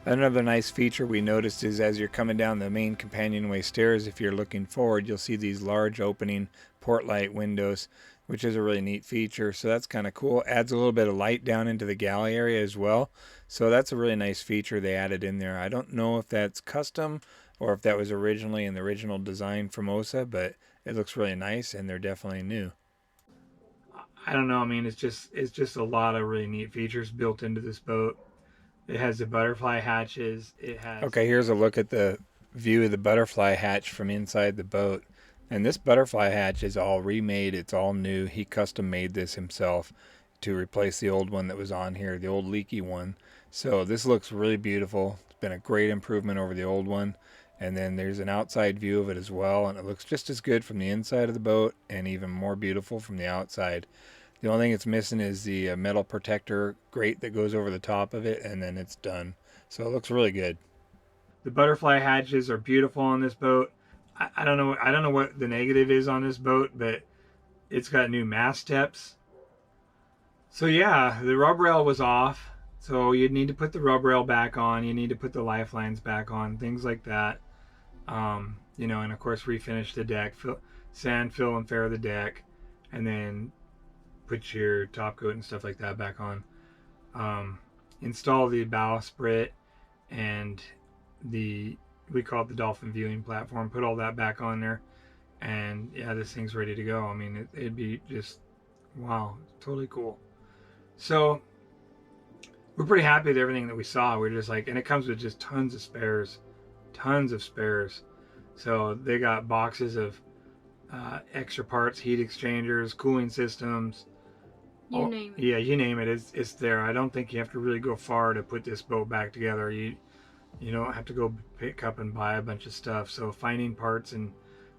Another nice feature we noticed is as you're coming down the main companionway stairs, if you're looking forward, you'll see these large opening port light windows, which is a really neat feature. So that's kind of cool. Adds a little bit of light down into the galley area as well. So that's a really nice feature they added in there. I don't know if that's custom or if that was originally in the original design Formosa, but it looks really nice and they're definitely new. I don't know. I mean, it's just a lot of really neat features built into this boat. It has the butterfly hatches. It has. Okay, here's a look at the view of the butterfly hatch from inside the boat. And this butterfly hatch is all remade. It's all new. He custom made this himself to replace the old one that was on here, the old leaky one. So this looks really beautiful. It's been a great improvement over the old one. And then there's an outside view of it as well. And it looks just as good from the inside of the boat and even more beautiful from the outside. The only thing it's missing is the metal protector grate that goes over the top of it, and then it's done. So it looks really good. The butterfly hatches are beautiful on this boat. I don't know what the negative is on this boat, but it's got new mast steps. So yeah, the rub rail was off. So you'd need to put the rub rail back on. You need to put the lifelines back on, things like that. You know, and of course refinish the deck, sand, fill, and fair the deck, and then put your top coat and stuff like that back on. Install the bowsprit and we call it the dolphin viewing platform. Put all that back on there, and yeah, this thing's ready to go. I mean, it'd be just wow, totally cool. So we're pretty happy with everything that we saw. We're just like, and it comes with just tons of spares. So they got boxes of extra parts, heat exchangers, cooling systems. You name it. Yeah, you name it. It's there. I don't think you have to really go far to put this boat back together. You don't have to go pick up and buy a bunch of stuff. So finding parts and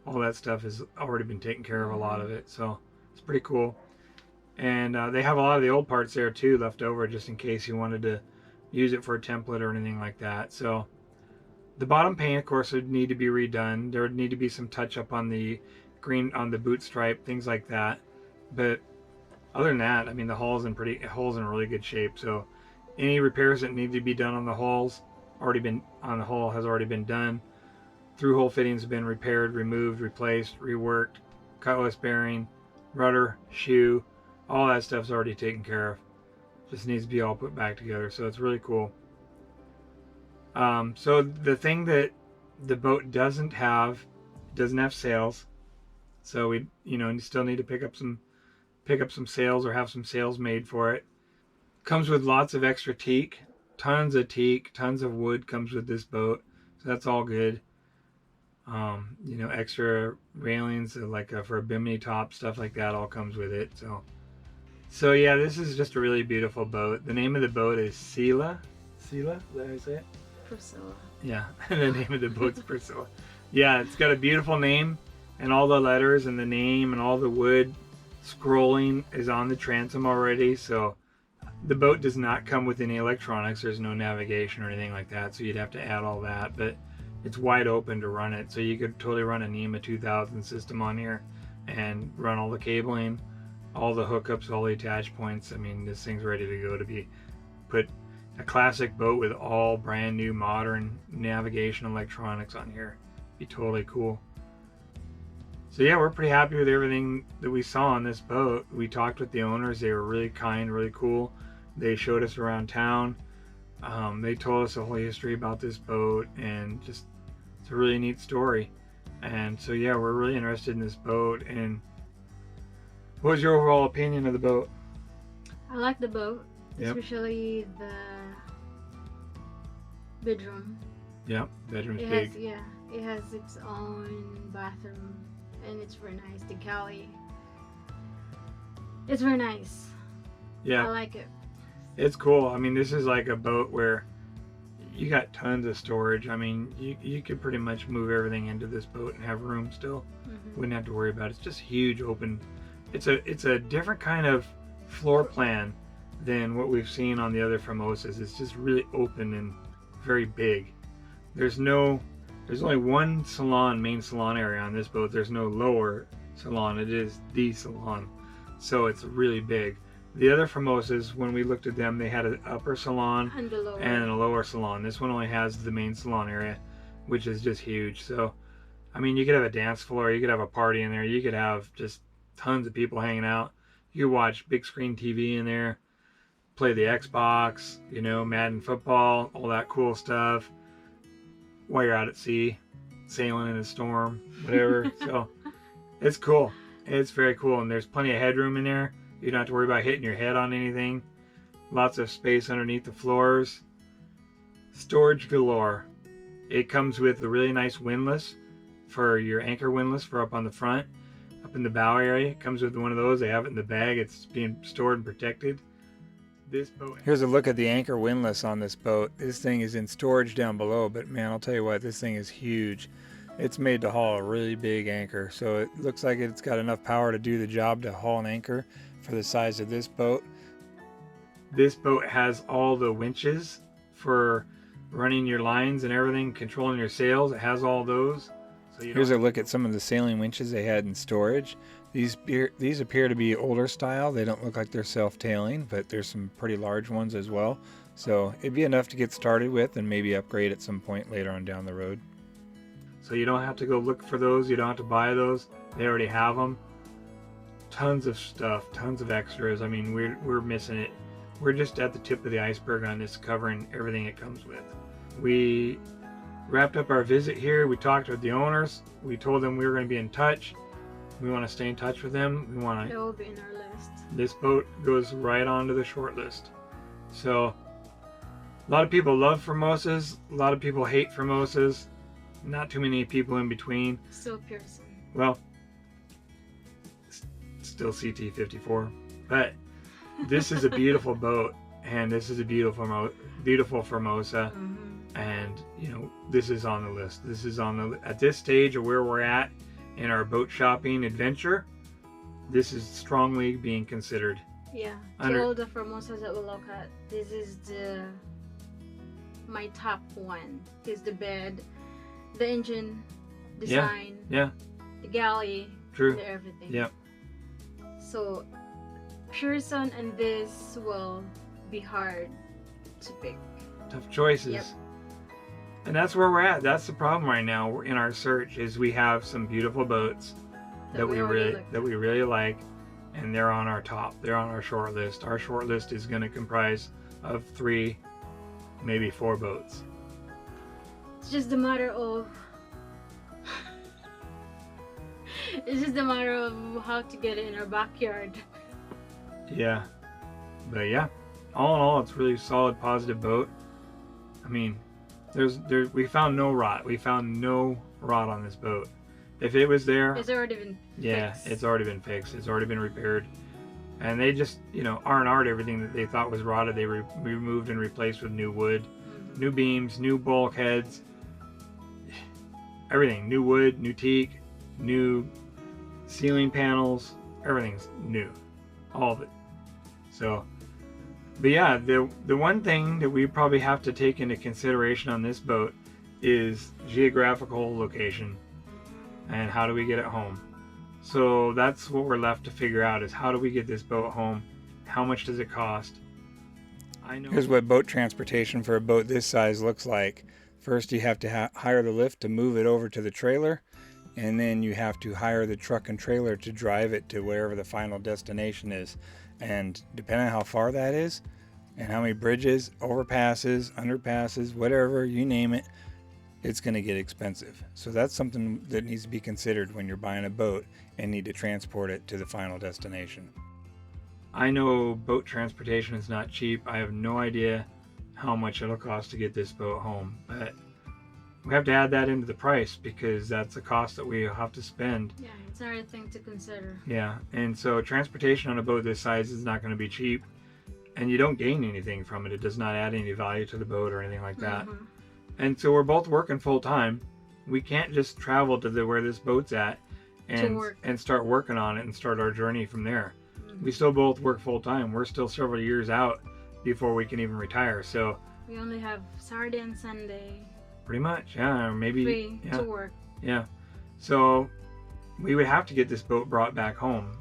all that stuff has already been taken care of, a lot of it. So it's pretty cool. And they have a lot of the old parts there too left over, just in case you wanted to use it for a template or anything like that. So the bottom paint, of course, would need to be redone. There would need to be some touch up on the green, on the boot stripe, things like that. But other than that, I mean, the hull's in really good shape. So any repairs that need to be done on the hull has already been done. Through hole fittings have been repaired, removed, replaced, reworked. Cutlass bearing, rudder, shoe, all that stuff's already taken care of. Just needs to be all put back together. So it's really cool. So the thing that the boat doesn't have sails. So we, still need to pick up some sails or have some sails made for it. Comes with lots of extra teak, tons of wood comes with this boat. So that's all good. Extra railings like for a bimini top, stuff like that all comes with it. So yeah, this is just a really beautiful boat. The name of the boat is Scylla. Scylla, is that how you say it? Priscilla. Yeah, the name of the boat's Priscilla. Yeah, it's got a beautiful name, and all the letters and the name and all the wood scrolling is on the transom already. So the boat does not come with any electronics. There's no navigation or anything like that, so you'd have to add all that. But it's wide open to run it, so you could totally run a NEMA 2000 system on here and run all the cabling, all the hookups, all the attach points. I mean, this thing's ready to go to be put. A classic boat with all brand new modern navigation electronics on here. Be totally cool. So yeah, we're pretty happy with everything that we saw on this boat. We talked with the owners. They were really kind, really cool. They showed us around town. They told us the whole history about this boat, and just it's a really neat story. And so yeah, we're really interested in this boat. And what was your overall opinion of the boat? I like the boat, Yep. especially the bedroom. Yep, bedroom's It big. has, yeah, it has its own bathroom, and it's very nice. The galley, it's very nice. Yeah, I like it. it's cool. I mean, this is like a boat where you got tons of storage. I mean, you could pretty much move everything into this boat and have room still. Wouldn't have to worry about it. It's just huge, open. It's a different kind of floor plan than what we've seen on the other Formosas. It's just really open and very big. There's only one main salon area on this boat. There's no lower salon. It is the salon. So it's really big. The other Formosas, when we looked at them, they had an upper salon And the lower. and a lower salon. This one only has the main salon area, which is just huge. So, I mean, you could have a dance floor, you could have a party in there, you could have just tons of people hanging out. You could watch big screen TV in there, play the Xbox, Madden football, all that cool stuff while you're out at sea, sailing in a storm, whatever. So, it's cool. It's very cool, and there's plenty of headroom in there. You don't have to worry about hitting your head on anything. Lots of space underneath the floors. Storage galore. It comes with a really nice windlass for your anchor windlass for up on the front. Up in the bow area, it comes with one of those. They have it in the bag. It's being stored and protected. This boat. Here's a look at the anchor windlass on this boat. This thing is in storage down below, but man, I'll tell you what, this thing is huge. It's made to haul a really big anchor, so it looks like it's got enough power to do the job to haul an anchor for the size of this boat. This boat has all the winches for running your lines and everything, controlling your sails. It has all those. So here's a look at some of the sailing winches they had in storage. These appear to be older style. They don't look like they're self-tailing, but there's some pretty large ones as well. So it'd be enough to get started with and maybe upgrade at some point later on down the road. So you don't have to go look for those. You don't have to buy those. They already have them. Tons of stuff, tons of extras. I mean, we're missing it. We're just at the tip of the iceberg on this, covering everything it comes with. We wrapped up our visit here. We talked with the owners. We told them we were going to be in touch. We want to stay in touch with them. We want That to. will be in our list. This boat goes right onto the short list. So, a lot of people love Formosas. A lot of people hate Formosas. Not too many people in between. Still Pearson. Well, still CT54, but this is a beautiful boat, and this is a beautiful Formosa, and you know, this is on the list. This is on the at this stage of where we're at in our boat shopping adventure. This is strongly being considered. Yeah. Under- All the Formosas that we look at, this is my top one. Is the bed, the engine design, Yeah, the galley, true. the everything. Yep. So Pearson and this will be hard to pick. Tough choices. Yep. And that's where we're at. That's the problem right now. We're in our search is we have some beautiful boats that we really like, and they're on our top. They're on our short list. Our short list is going to comprise of 3, maybe 4 boats. It's just a matter of it's just a matter of how to get it in our backyard. Yeah, but yeah, all in all, it's really solid, positive boat. I mean, we found no rot. We found no rot on this boat. If it was there, It's already been fixed. it's already been fixed. It's already been repaired, and they just, you know, R&R'd everything that they thought was rotted. They removed and replaced with new wood, new beams, new bulkheads, everything, new wood, new teak, new ceiling panels. Everything's new, all of it. So, but yeah, the one thing that we probably have to take into consideration on this boat is geographical location and how do we get it home. So that's what we're left to figure out is how do we get this boat home? How much does it cost? I know. Here's what boat transportation for a boat this size looks like. First, you have to hire the lift to move it over to the trailer, and then you have to hire the truck and trailer to drive it to wherever the final destination is. And depending on how far that is, and how many bridges, overpasses, underpasses, whatever, you name it, it's going to get expensive. So that's something that needs to be considered when you're buying a boat and need to transport it to the final destination. I know boat transportation is not cheap. I have no idea how much it'll cost to get this boat home, but we have to add that into the price because that's a cost that we have to spend. Yeah, it's another thing to consider. Yeah, and so transportation on a boat this size is not going to be cheap, and you don't gain anything from it. It does not add any value to the boat or anything like that. And so we're both working full time. We can't just travel to where this boat's at and start working on it and start our journey from there. We still both work full time. We're still several years out before we can even retire. So we only have Saturday and Sunday pretty much, yeah, or maybe free yeah, to work. yeah. So we would have to get this boat brought back home,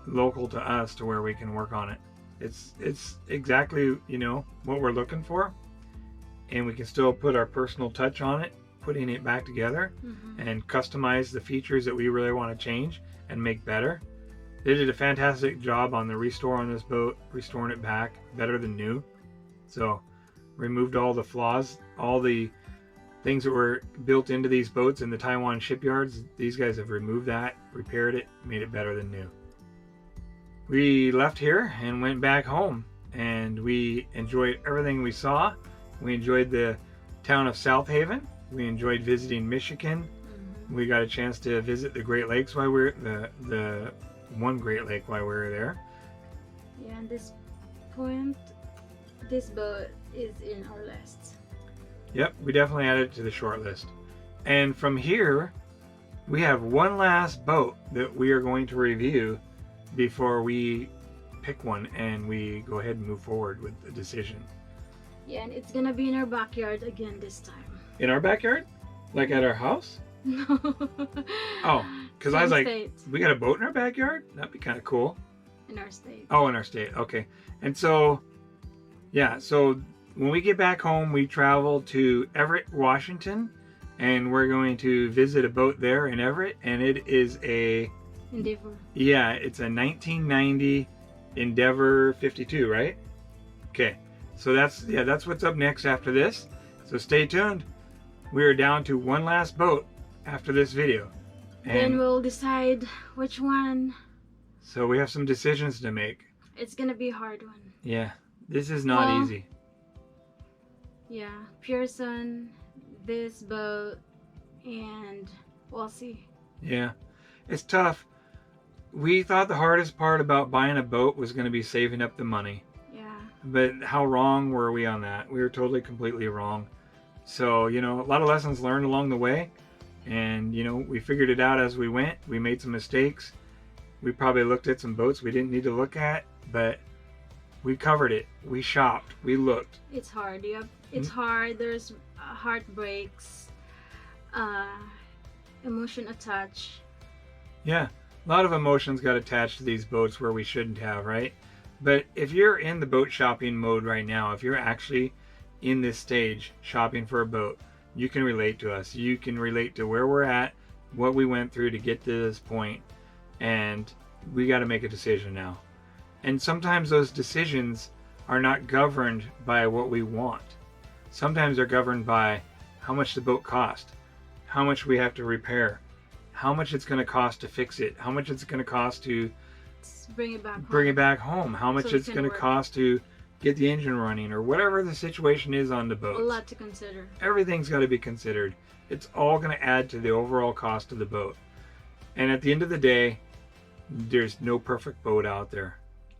local to us, to where we can work on it. It's exactly, you know, what we're looking for, and we can still put our personal touch on it, putting it back together and customize the features that we really want to change and make better. They did a fantastic job on the restore on this boat, restoring it back better than new. So removed all the flaws, all the things that were built into these boats in the Taiwan shipyards. These guys have removed that, repaired it, made it better than new. We left here and went back home, and we enjoyed everything we saw. We enjoyed the town of South Haven. We enjoyed visiting Michigan. We got a chance to visit the Great Lakes while we were the one Great Lake while we were there. Yeah, at this point, this boat is in our list. Yep, we definitely added it to the short list. And from here, we have one last boat that we are going to review before we pick one and we go ahead and move forward with the decision. Yeah, and it's gonna be in our backyard again this time. In our backyard? Like at our house? No. Oh, because I was like, state. we got a boat in our backyard? That'd be kind of cool. In our state. Oh, in our state. Okay. And so, yeah, so when we get back home, we travel to Everett, Washington, and we're going to visit a boat there in Everett, and it is a Endeavor. Yeah, it's a 1990 Endeavor 52, right? Okay. So that's what's up next after this. So stay tuned. We are down to one last boat after this video. Then And we'll decide which one. so we have some decisions to make. It's gonna be a hard one. Yeah, this is not Well, easy. Yeah, Pearson, this boat, and we'll see. Yeah, it's tough. We thought the hardest part about buying a boat was going to be saving up the money. Yeah. But how wrong were we on that? We were totally, completely wrong. So, a lot of lessons learned along the way. And, we figured it out as we went. We made some mistakes. We probably looked at some boats we didn't need to look at, but we covered it. We shopped. We looked. It's hard. It's hard. There's heartbreaks, emotion attached. Yeah, a lot of emotions got attached to these boats where we shouldn't have, right? But if you're in the boat shopping mode right now, if you're actually in this stage shopping for a boat, you can relate to us. You can relate to where we're at, what we went through to get to this point, and we got to make a decision now. And sometimes those decisions are not governed by what we want. Sometimes they're governed by how much the boat cost, how much we have to repair, how much it's going to cost to fix it, how much it's going to cost to bring it back home, how much So it's going to cost to get the engine running, or whatever the situation is on the boat. A lot to consider. Everything's got to be considered. It's all going to add to the overall cost of the boat. And at the end of the day, there's no perfect boat out there.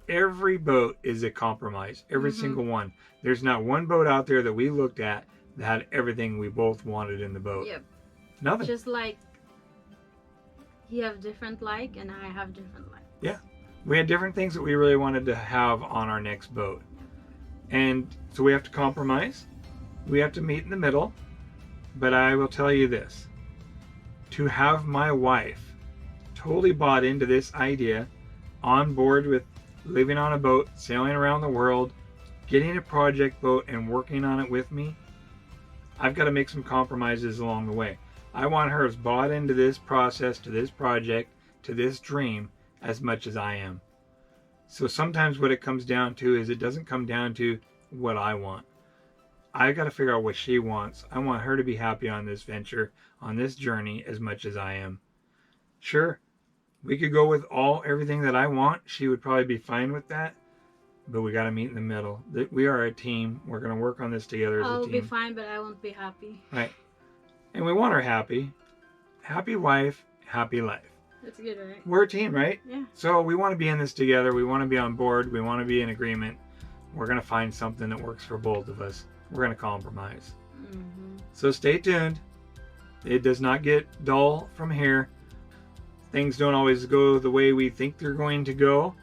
Every boat is a compromise. Every single one. There's not one boat out there that we looked at that had everything we both wanted in the boat. Yep. Nothing. Just like you have different like and I have different like. Yeah. We had different things that we really wanted to have on our next boat. And so we have to compromise. We have to meet in the middle. But I will tell you this. To have my wife totally bought into this idea, on board with living on a boat, sailing around the world, getting a project boat and working on it with me, I've got to make some compromises along the way. I want her as bought into this process, to this project, to this dream as much as I am. So sometimes what it comes down to is it doesn't come down to what I want. I got to figure out what she wants. I want her to be happy on this venture, on this journey as much as I am. Sure, we could go with everything that I want. She would probably be fine with that. But we got to meet in the middle. We are a team. We're going to work on this together as a team. I'll be fine, but I won't be happy. Right. And we want her happy. Happy wife, happy life. That's good, right? We're a team, right? Yeah. So we want to be in this together. We want to be on board. We want to be in agreement. We're going to find something that works for both of us. We're going to compromise. So stay tuned. It does not get dull from here. Things don't always go the way we think they're going to go.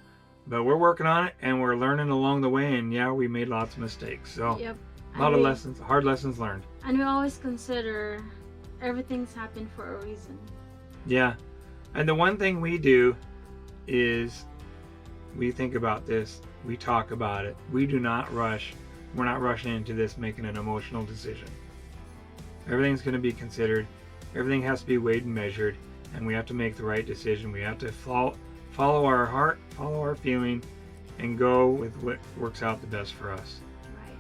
But we're working on it, and we're learning along the way. And yeah, we made lots of mistakes. So yep. a lot of lessons, hard lessons learned. And we always consider everything's happened for a reason. Yeah. And the one thing we do is we think about this. We talk about it. We do not rush. We're not rushing into this making an emotional decision. Everything's going to be considered. Everything has to be weighed and measured. And we have to make the right decision. We have to follow our heart, follow our feeling, and go with what works out the best for us. Right.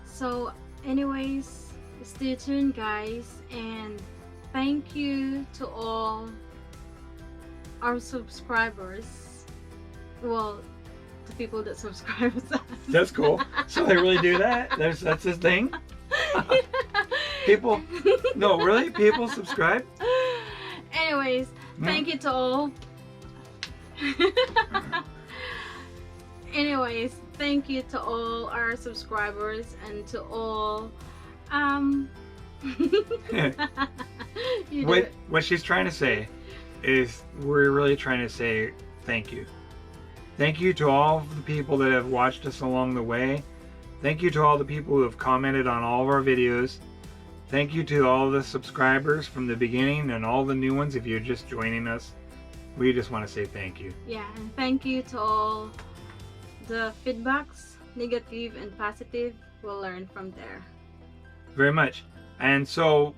So anyways, stay tuned, guys, and thank you to all our subscribers. Well, the people that subscribe to us. That's cool. So they really do that? That's his thing? People? No, really? People subscribe? Anyways, thank you to all. Anyways, thank you to all our subscribers and to all what she's trying to say is we're really trying to say thank you. Thank you to all of the people that have watched us along the way. Thank you to all the people who have commented on all of our videos. Thank you to all the subscribers from the beginning and all the new ones if you're just joining us. We just want to say thank you. Yeah, and thank you to all the feedbacks, negative and positive. We'll learn from there. Very much. And so,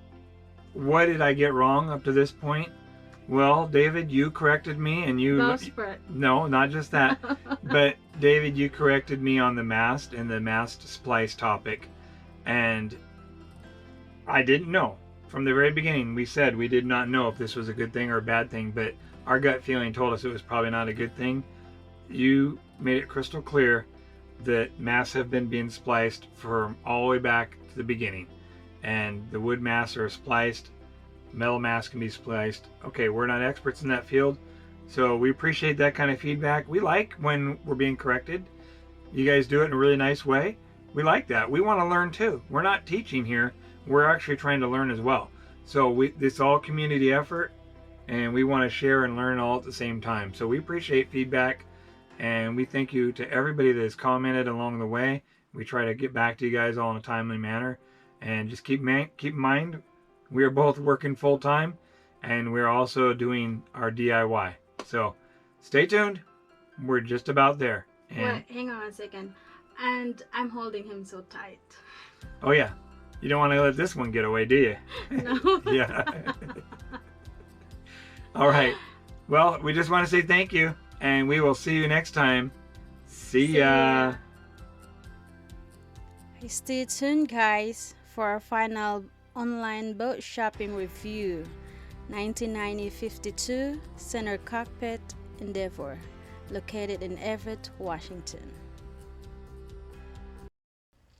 what did I get wrong up to this point? Well, David, you corrected me, and you... No, not just that. But, David, you corrected me on the mast and the mast splice topic. And I didn't know. from the very beginning, we said we did not know if this was a good thing or a bad thing, but our gut feeling told us it was probably not a good thing. You made it crystal clear that masts have been being spliced from all the way back to the beginning. And the wood masts are spliced, metal masts can be spliced. Okay, we're not experts in that field, so we appreciate that kind of feedback. We like when we're being corrected. You guys do it in a really nice way. We like that. We want to learn too. We're not teaching here. We're actually trying to learn as well. So it's all community effort, and we want to share and learn all at the same time. So we appreciate feedback, and we thank you to everybody that has commented along the way. We try to get back to you guys all in a timely manner. And just keep in mind, we are both working full time, and we're also doing our DIY. So stay tuned. We're just about there. And Wait, hang on a second. And I'm holding him so tight. oh yeah, you don't want to let this one get away, do you? No. Yeah. All right. Well, we just want to say thank you, and we will see you next time. See ya. Stay tuned, guys, for our final online boat shopping review. 1990-52 Center Cockpit Endeavor, located in Everett, Washington.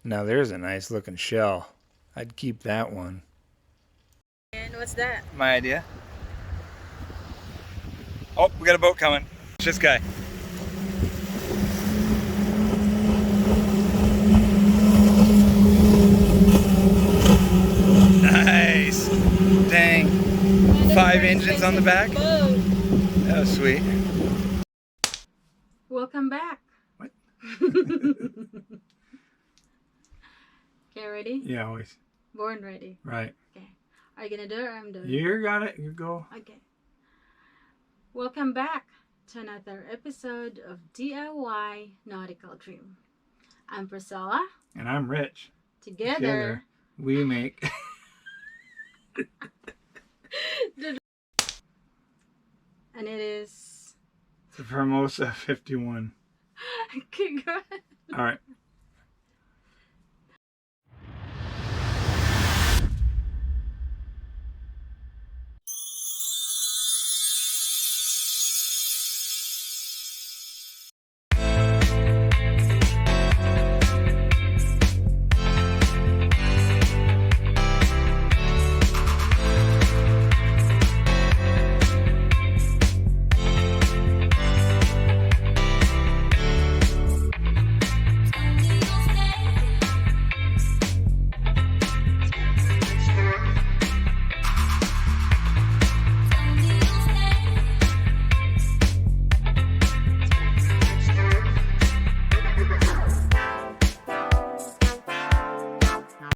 Now there's a nice looking shell. I'd keep that one. And what's that? My idea. Oh, we got a boat coming. It's this guy. Nice. Dang. 5 engines on the back. That was sweet. Welcome back. What? Okay, ready? Yeah, always. Born ready. Right. Okay. Are you gonna do it or I'm doing it? You got it. You go. Okay. Welcome back to another episode of DIY Nautical Dream. I'm Priscilla. And I'm Rich. Together we make. and it is The Formosa 51. okay, go ahead. All right.